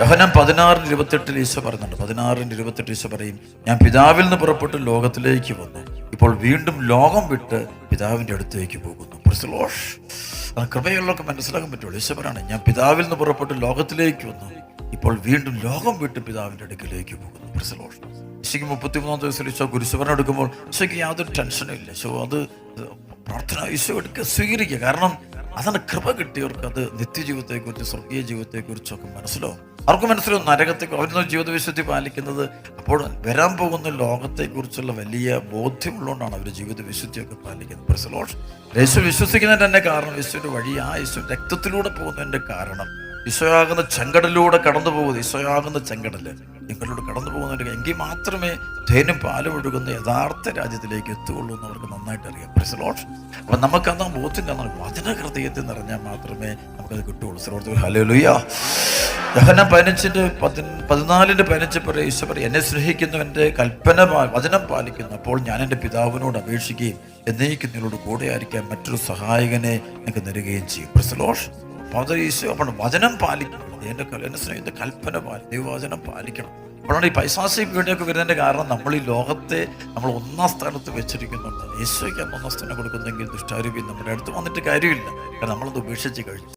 യോഹന്നാൻ 16:28 ഈശോ പറയുന്നുണ്ട്. 16:28 ഈശോ പറയും, ഞാൻ പിതാവിൽ നിന്ന് പുറപ്പെട്ട് ലോകത്തിലേക്ക് വന്നു, ഇപ്പോൾ വീണ്ടും ലോകം വിട്ട് പിതാവിൻ്റെ അടുത്തേക്ക് പോകുന്നു. അത് കൃപയുള്ളവർക്ക് മനസ്സിലാക്കാൻ പറ്റുള്ളൂ. ഈശോ പറയാണ്, ഞാൻ പിതാവിൽ നിന്ന് പുറപ്പെട്ട് ലോകത്തിലേക്ക് വന്നു, ഇപ്പോൾ വീണ്ടും ലോകം വിട്ട് പിതാവിൻ്റെ അടുക്കിലേക്ക് പോകുന്നു. ഈശോയ്ക്ക് 33 ദിവസത്തിൽ ഈശോ കുരിശുമരണം എടുക്കുമ്പോൾ ഈശോയ്ക്ക് യാതൊരു ടെൻഷനും ഇല്ല. ഈശോ അത് പ്രാർത്ഥന ഈശോ എടുക്കുക, സ്വീകരിക്കുക. കാരണം അതാണ് കൃപ കിട്ടിയവർക്ക് അത് നിത്യജീവിതത്തെക്കുറിച്ച്, സ്വർഗീയ ജീവിതത്തെക്കുറിച്ചൊക്കെ മനസ്സിലാവും. അവർക്ക് മനസ്സിലാവും നരകത്തെക്കുറിച്ച്. അവരൊന്നും ജീവിത വിശുദ്ധി പാലിക്കുന്നത് അപ്പോൾ വരാൻ പോകുന്ന ലോകത്തെക്കുറിച്ചുള്ള വലിയ ബോധ്യമുള്ളതുകൊണ്ടാണ് അവർ ജീവിത വിശുദ്ധിയൊക്കെ പാലിക്കുന്നത്. യേശു വിശ്വസിക്കുന്നതിൻ്റെ തന്നെ കാരണം, യേശുവിൻ്റെ വഴി, ആ യേശു രക്തത്തിലൂടെ പോകുന്നതിൻ്റെ കാരണം, ഈശോയാകുന്ന ചെങ്കടലിലൂടെ കടന്നു പോകുന്നത്, ഈശോയാകുന്ന ചെങ്കടല് നിങ്ങളിലൂടെ കടന്നു പോകുന്നവർക്ക് എങ്കിൽ മാത്രമേ തേനും പാലും ഒഴുകുന്ന യഥാർത്ഥ രാജ്യത്തിലേക്ക് എത്തുകയുള്ളൂ എന്ന് അവർക്ക് നന്നായിട്ട് അറിയാം. അപ്പം നമുക്കത് ആ ബോധ്യം കാരണം വചന ഹൃദയത്തിൽ നിറഞ്ഞാൽ മാത്രമേ നമുക്കത് കിട്ടുകയുള്ളൂ. ശ്രോതകൾ ഹല്ലേലൂയ. യോഹന്നാൻ 15:14 പറയും, ഈശോ പറയും, എന്നെ സ്നേഹിക്കുന്നവൻ്റെ കൽപ്പന വചനം പാലിക്കുന്നു, അപ്പോൾ ഞാൻ എൻ്റെ പിതാവിനോട് അപേക്ഷിക്കുകയും എന്നേക്കും നിങ്ങളോട് കൂടെ ആയിരിക്കാൻ മറ്റൊരു സഹായകനെ എനിക്ക് തരികയും ചെയ്യും. ഈശോ അപ്പോൾ വചനം പാലിക്കണം. എൻ്റെ സ്നേഹിത കൽപ്പന ദൈവവചനം പാലിക്കണം. അപ്പോഴാണ് ഈ പൈശാചിക പീഡയൊക്കെ വരുന്നതിൻ്റെ കാരണം, നമ്മൾ ഈ ലോകത്തെ നമ്മൾ ഒന്നാം സ്ഥാനത്ത് വെച്ചിരിക്കുന്നുണ്ട്. ഈശോയ്ക്ക് ഒന്നാം സ്ഥാനം കൊടുക്കുന്നെങ്കിൽ ദുഷ്ടാരൂപി നമ്മുടെ അടുത്ത് വന്നിട്ട് കാര്യമില്ല. കാരണം നമ്മളത് ഉപേക്ഷിച്ച് കഴിഞ്ഞു.